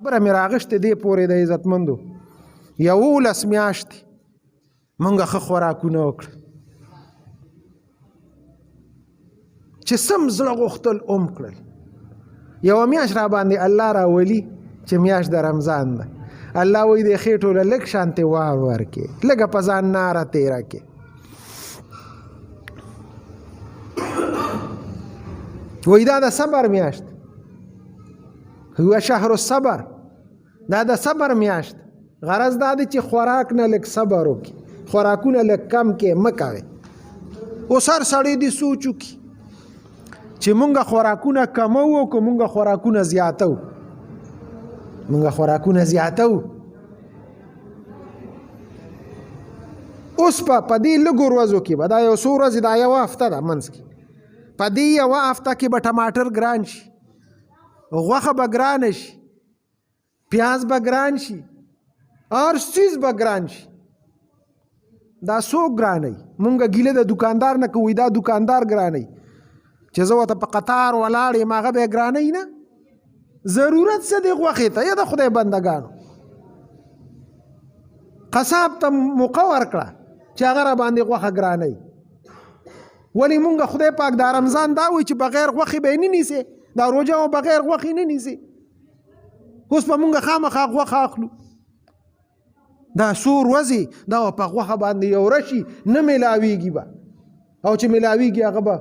خبره مې راغشتې دې پورې د عزتمندو 11 میاشتې موږ ښه خوراکونه وکړه چې سم زړه غوښتل کړل. یوه میاشت را باندې الله راولي چې میاشت د رمضان ده. الله وایي د خېټو له لږ شانتې وار ورکې لږه په ځان ناره تېره کې. وایي دا د صبر میاشت، هو شهر الصبر، دا د صبر میاشت. غرض دا دی چې خوراک نه لږ صبر وکړي، خوراکونه لږ کم کې مه کوئ. اوس هر سړی دې سوچ وکړي چې مونږ خوراکونه کمو او که مونږ خوراکونه زیاتو. مونږ خوراکونه زیاتو. اوس په دې لږو ورځو کې به دا یو څو ورځې دا یوه هفته ده منځ کې، په دې یوه هفته کې به ټماټر ګران شي، غوښه به ګرانه شي، پیاز به ګران شي، هر څیز به ګران شي. دا څوک ګرانوي؟ مونږ ګیله د دکاندار نه کوو، دا دکاندار ګرانوي چې زه ورته په قطار ولاړ یم هغه به یې ګرانوي نه. ضرورت څه دی غوښې ته؟ یا د خدای بندګانو قصاب ته موقع ورکړه چې هغه را باندې غوښه ګرانوي. ولې مونږ خدای پاک دا رمضان دا وایي چې بغیر غوښې به یې نه نیسې، دا روژه و بغیر غوښې نه نیسې. اوس به مونږ خامخا غوښه اخلو. دا څو ورځې دا په غوښه باندې یو رشي نه میلاویږي به، او چې میلاویږي هغه به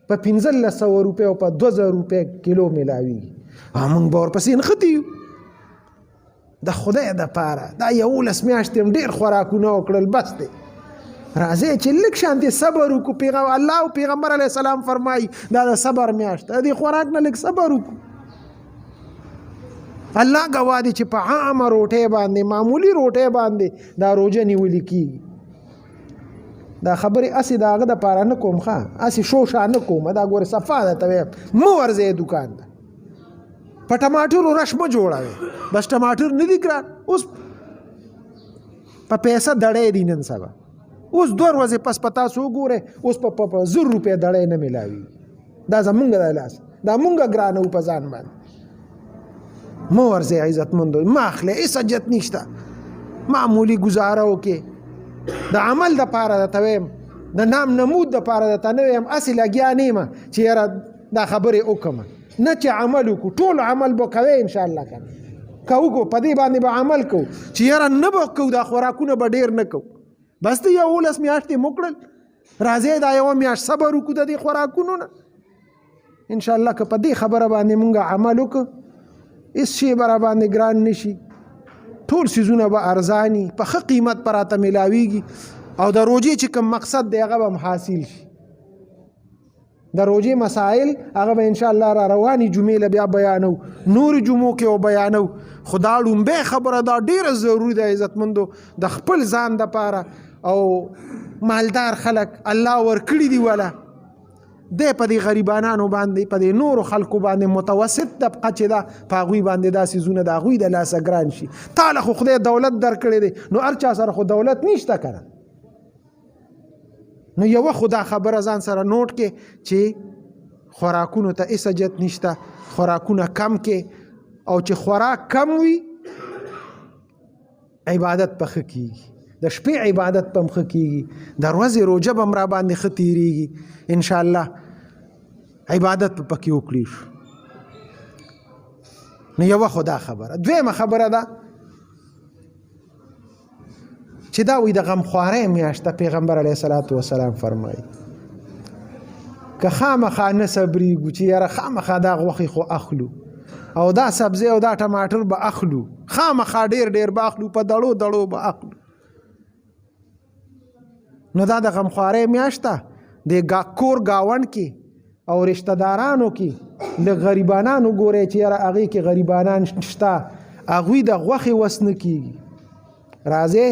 په 1500 روپۍ او په 2000 روپۍ کیلو میلاویږي. موږ به ورپسې نښتي یو. د خدای دپاره دا 11 میاشتې هم ډېر خوراکونه وکړل، بس دی. راځئ چې لږ شانتې صبر وکړو. الله او پیغمبر علیه السلام فرمایي دا د صبر میاشت ده، د دې خوراک نه لږ صبر وکړو. الله ګواه دی چې په عامه روټۍ باندې، معمولي روټۍ باندې دا روژه نیولې کېږي. دا خبرې اسې د هغه دپاره نه کوم، ښه اسې شوشا نه کوم، دا ګورې صفا ده ته وایم مه ورځئ دوکان ته. په ټماټرو رش مه جوړوئ، بس ټماټر نه دي ګران. اوس په پیسه دړی دي نن سبا. اوس 2 ورځې پس په تاسو وګورئ اوس په 1000 روپۍ دړی نه میلاوي. دا زمونږ د لاس، دا مونږ ګرانو په ځان باندې. مه ورځئ عزتمندو، مه اخلئ، هېڅ حاجت نشته. معمولي ګزاره وکړئ. د عمل دپاره درته ویم، د نام نمود دپاره درته نه ویم، هسې لګیا نه یم چې یاره دا خبرې وکړم، نه چې عمل وکړو. ټول عمل به کوئ انشاءالله، که وکړو په دې باندې به عمل کوو چې یاره نه به کوو، دا خوراکونه به ډېر نه کوو. بس د 11 میاشتې مو کړل، راځئ دا یوه میاشت صبر وکړو د دې خوراکونو نه. انشاءالله که په دې خبره باندې مونږ عمل وکړو، هېڅ شی به را باندې ګران نه شي، ټول څیزونه به ارزاني په ښه قیمت به راته میلاویږي، او د روژې چې کوم مقصد دی هغه به هم حاصل شي. د روژې مسائل هغه به انشاءالله را روانې جمعې له بیا بیانو، نورې جمعو کې بیانو. خو دا لومبۍ خبره دا ډېره ضروري ده عزتمندو، د خپل ځان دپاره. او مالدار خلک الله ورکړي دي وله، دی په دې غریبانانو باندې، په دې نورو خلکو باندې متوسط طبقه چې ده په هغوی باندې دا څیزونه د هغوی د لاسه ګران شي. تاله خو خدای دولت درکړی دی، نو هر چا سره خو دولت نشته که نه. نو یوه خو دا خبره ځان سره نوټ کې چې خوراکونو ته هېڅ حاجت نشته، خوراکونه کم کې، او چې خوراک کم وي عبادت په ښه کېږي، د شپې عبادت په هم ښه کېږي، د ورځې روژه به هم را باندې ښه تېرېږي. انشاءالله عبادت په پکې وکړي شو. نو یوه خو دا خبره. دویمه خبره ده چې دا وایي د غمخوارۍ میاشت ده. پیغمبر علیه السلام فرمایي که خامخا نه صبرېږو چې یاره خامخا دا غوښې خو اخلو، او دا سبزی او دا ټماټر به اخلو، خامخا ډېر ډېر به اخلو، په دړو دړو به اخلو. نو دا د غمخوارۍ میاشت ده. د کور ګاونډ کې او رشته دارانو کې د غریبانانو ګورئ چې یاره هغې کې غریبانان شته، هغوی د غوښې وس نه کېږي. راځئ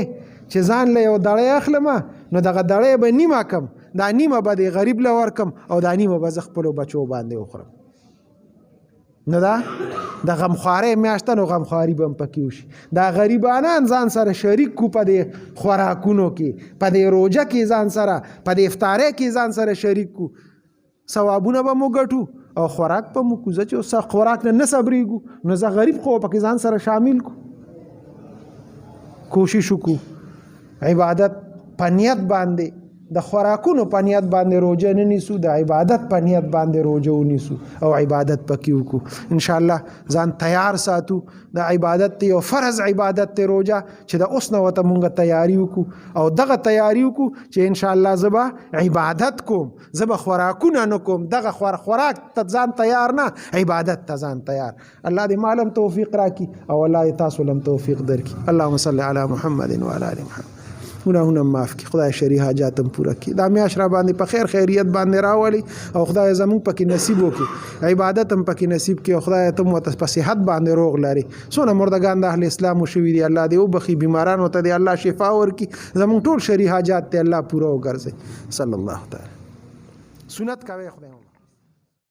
چې ځان له یو دړی اخلمه، نو دغه دړی به نیمه کم، دا نیمه به د غریب له ورکم، او دا نیمه به زه خپلو بچو باندې وخورم. نو دا د غمخوارۍ میاشت ده، نو غمخواري به هم پکې وشي. دا غریبانان ځان سره شریک کو په دې خوراکونو کې، په دې روژه کې ځان سره، په دې افطارۍ کې ځان سره شریک کو، ثوابونه به مو ګټو، او خوراک په مو کوزه چې اوس خوراک نه صبرېږو نو زه غریب خو پکې ځان سره شامل کو کوشش وکړو عبادت په نیت باندې د خوراکونو په نیت باندې روزه نه نیسو د عبادت په نیت باندې روزه ونیسو او عبادت پکې وکړو ان شاء الله ځان تیار ساتو د عبادت یو فرض عبادت ته روزه چې د اوس نو ته مونږه تیاری وکړو او دغه تیاری وکړو چې ان شاء الله زبا عبادت کوم زبا خوراکونه نه کوم دغه خوراک ته ځان تیار نه عبادت ته ځان تیار الله دې مالم توفیق راکړي او الله تاسو لم توفیق درکړي اللهم صل علی محمد و علی ال محمد گناهونه معاف کړي خدای شری حاجات هم پوره کړي دا میاش را باندې په خیر خیریت باندې راولي او خدای زموږ پکې نصیب وکړي عبادت هم پکې نصیب کړي او خدای ته مو په صحت باندې روغ لري سونه مردگان د اهل اسلام شوی دی الله دې وبخي بیمارانو ته دې الله شفا ورکړي زموږ ټول شری حاجات ته الله پوره وګرځي صلی الله تعالی سنت کوي خدای